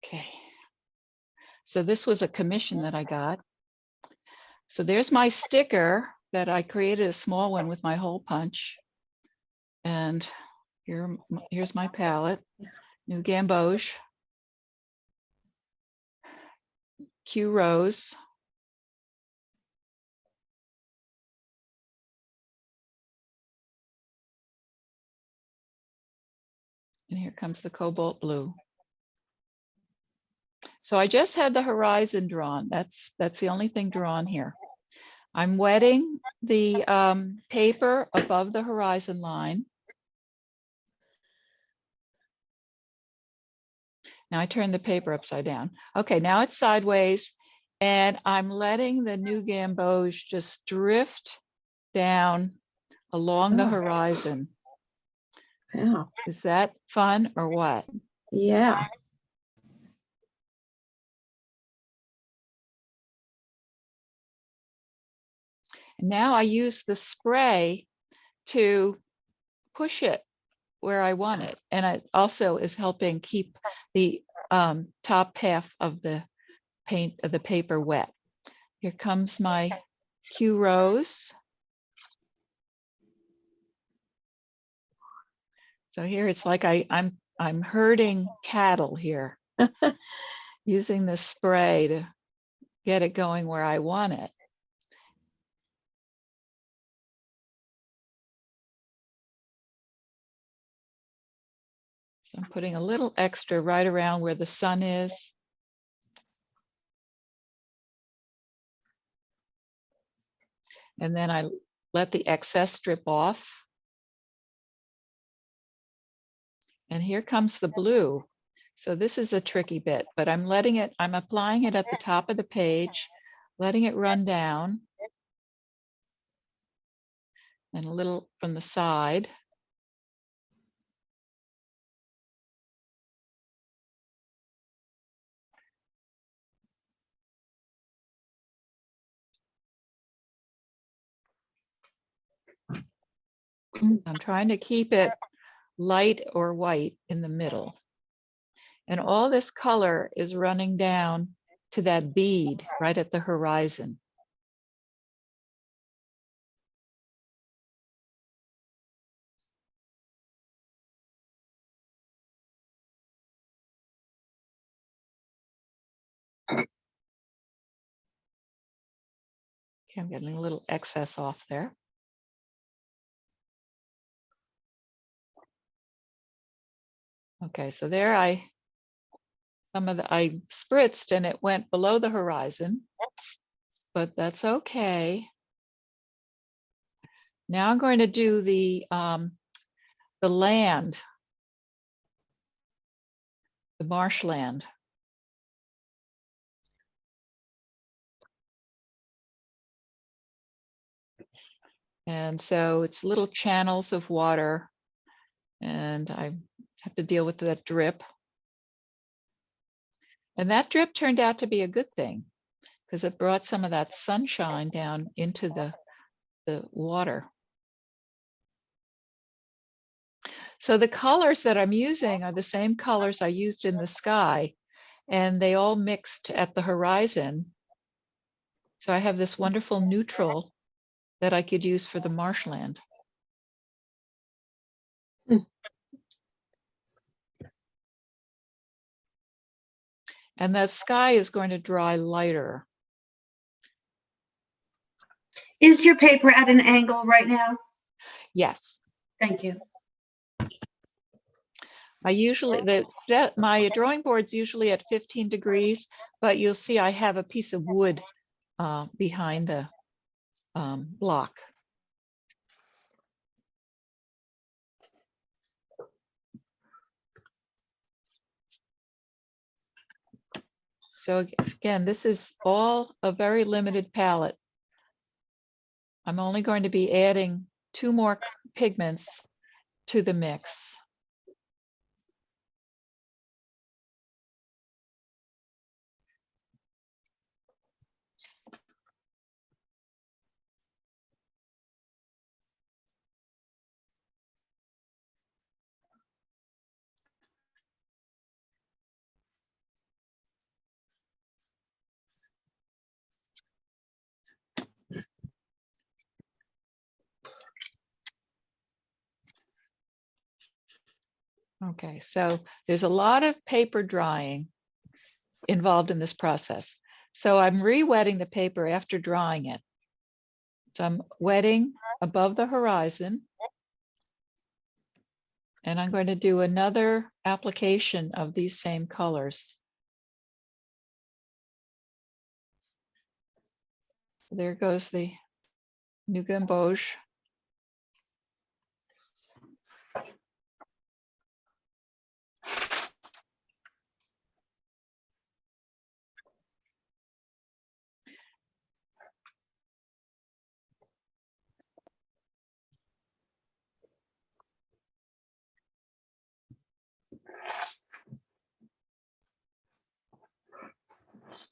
Okay. So this was a commission that I got. So there's my sticker that I created, a small one with my hole punch. And here's my palette, new Gamboge, Q Rose. And here comes the Cobalt blue. So I just had the horizon drawn. That's the only thing drawn here. I'm wetting the paper above the horizon line. Now I turn the paper upside down. Okay, now it's sideways, and I'm letting the new Gamboge just drift down along the horizon. Yeah. Is that fun or what? Yeah. And now I use the spray to push it where I want it. And it also is helping keep the top half of the paint of the paper wet. Here comes my Q Rose. So here it's like I'm herding cattle here, using the spray to get it going where I want it. So I'm putting a little extra right around where the sun is. And then I let the excess drip off. And here comes the blue. So this is a tricky bit, but I'm applying it at the top of the page, letting it run down. And a little from the side. I'm trying to keep it light or white in the middle. And all this color is running down to that bead right at the horizon. Okay, I'm getting a little excess off there. Okay, so there I spritzed and it went below the horizon, but that's okay. Now I'm going to do the land, the marshland. And so it's little channels of water, and I have to deal with that drip. And that drip turned out to be a good thing because it brought some of that sunshine down into the water. So the colors that I'm using are the same colors I used in the sky, and they all mixed at the horizon. So I have this wonderful neutral that I could use for the marshland. And that sky is going to dry lighter. Is your paper at an angle right now? Yes. Thank you. I usually, my drawing board's usually at 15 degrees, but you'll see I have a piece of wood behind the block. So again, this is all a very limited palette. I'm only going to be adding 2 more pigments to the mix. Okay, so there's a lot of paper drying involved in this process. So I'm re-wetting the paper after drying it. So I'm wetting above the horizon. And I'm going to do another application of these same colors. There goes the new Gamboge.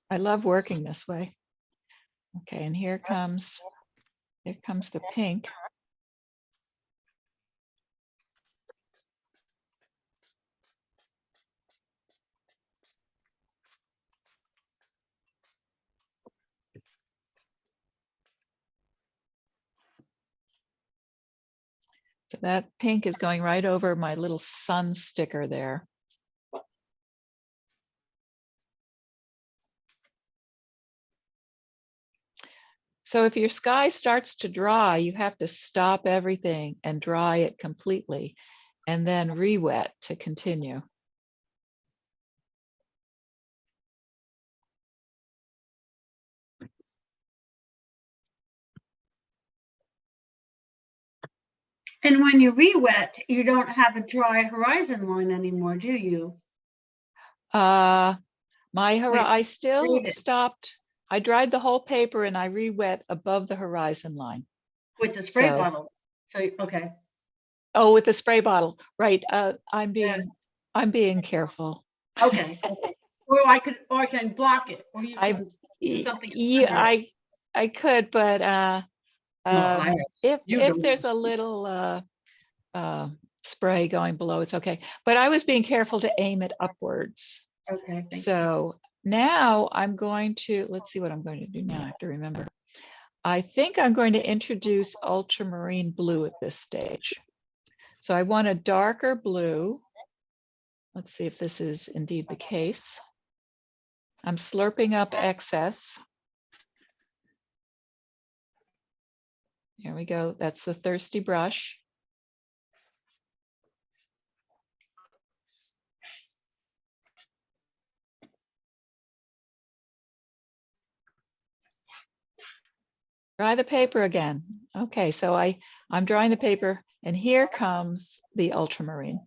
I love working this way. Okay, and here comes the pink. So that pink is going right over my little sun sticker there. So if your sky starts to dry, you have to stop everything and dry it completely, and then re-wet to continue. And when you re-wet, you don't have a dry horizon line anymore, do you? I still David. stopped. I dried the whole paper and I re-wet above the horizon line. With the spray So- bottle. So, okay. Oh, with the spray bottle, right? I'm Yeah. being careful. Okay. Or I can block it, or you can do something. Yeah, I could, but Well, if you don't. there's a little spray going below, it's okay. But I was being careful to aim it upwards. Okay. Thank you. So now I'm going to, let's see what I'm going to do now. I have to remember. I think I'm going to introduce ultramarine blue at this stage. So I want a darker blue. Let's see if this is indeed the case. I'm slurping up excess. Here we go. That's the thirsty brush. Dry the paper again. Okay, so I'm drying the paper, and here comes the ultramarine.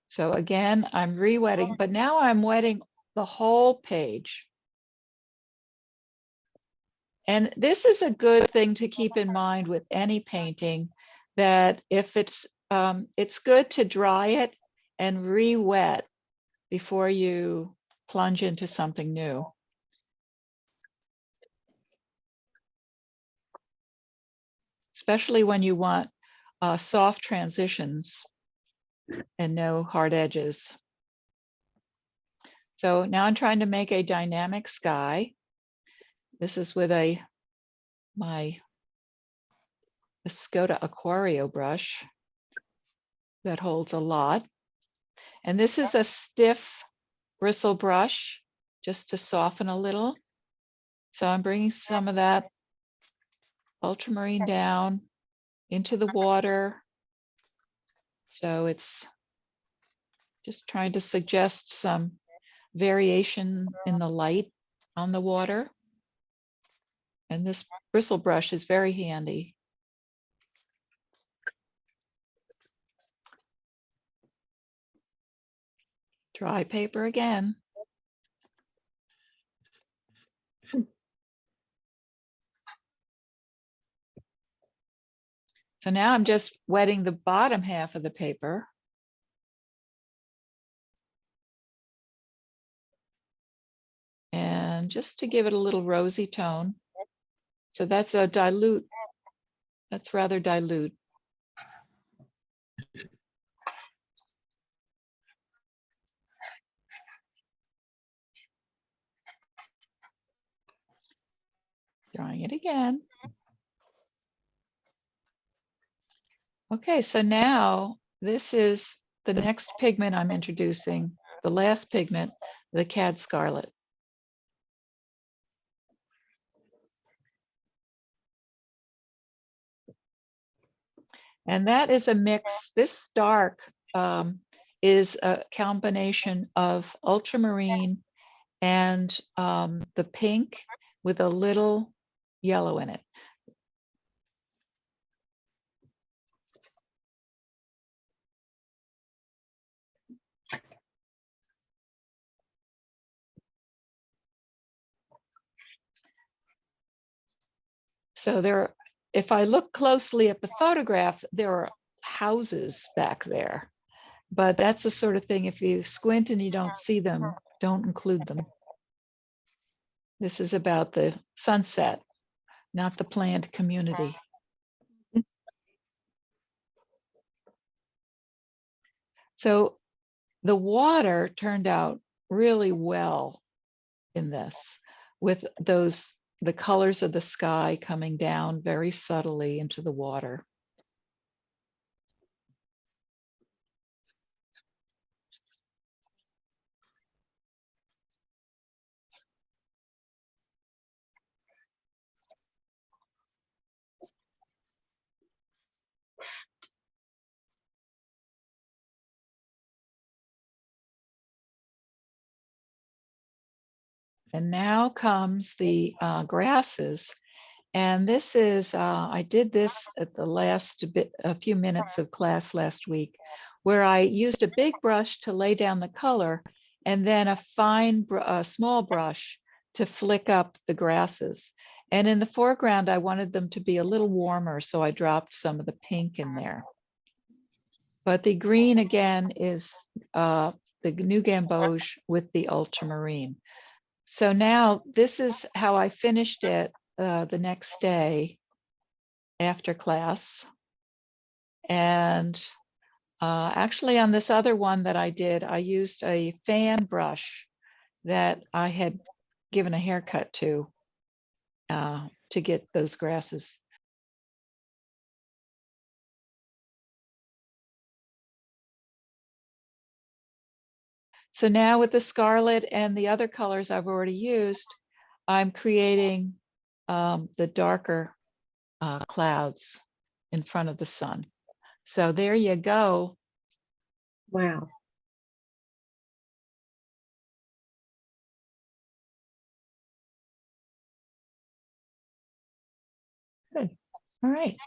So again, I'm re-wetting, but now I'm wetting the whole page. And this is a good thing to keep in mind with any painting, that if it's good to dry it and re-wet before you plunge into something new. Especially when you want soft transitions and no hard edges. So now I'm trying to make a dynamic sky. This is with my Escoda Aquario brush that holds a lot. And this is a stiff bristle brush just to soften a little. So I'm bringing some of that ultramarine down into the water. So it's just trying to suggest some variation in the light on the water. And this bristle brush is very handy. Dry paper again. So now I'm just wetting the bottom half of the paper. And just to give it a little rosy tone. So that's a dilute, that's rather dilute. trying it again. Okay, so now this is the next pigment I'm introducing, the last pigment, the Cad Scarlet. And that is a mix. This dark is a combination of ultramarine and the pink with a little yellow in it. So there, if I look closely at the photograph, there are houses back there. But that's the sort of thing, if you squint and you don't see them, don't include them. This is about the sunset, not the planned community. So the water turned out really well in this, with the colors of the sky coming down very subtly into the water. And now comes the grasses. And this is, I did this at the last a few minutes of class last week, where I used a big brush to lay down the color and then a small brush to flick up the grasses. And in the foreground, I wanted them to be a little warmer, so I dropped some of the pink in there. But the green again is the new Gamboge with the ultramarine. So now this is how I finished it the next day after class. And actually on this other one that I did, I used a fan brush that I had given a haircut to get those grasses. So now with the scarlet and the other colors I've already used, I'm creating the darker clouds in front of the sun. So there you go. Wow. Good. All right.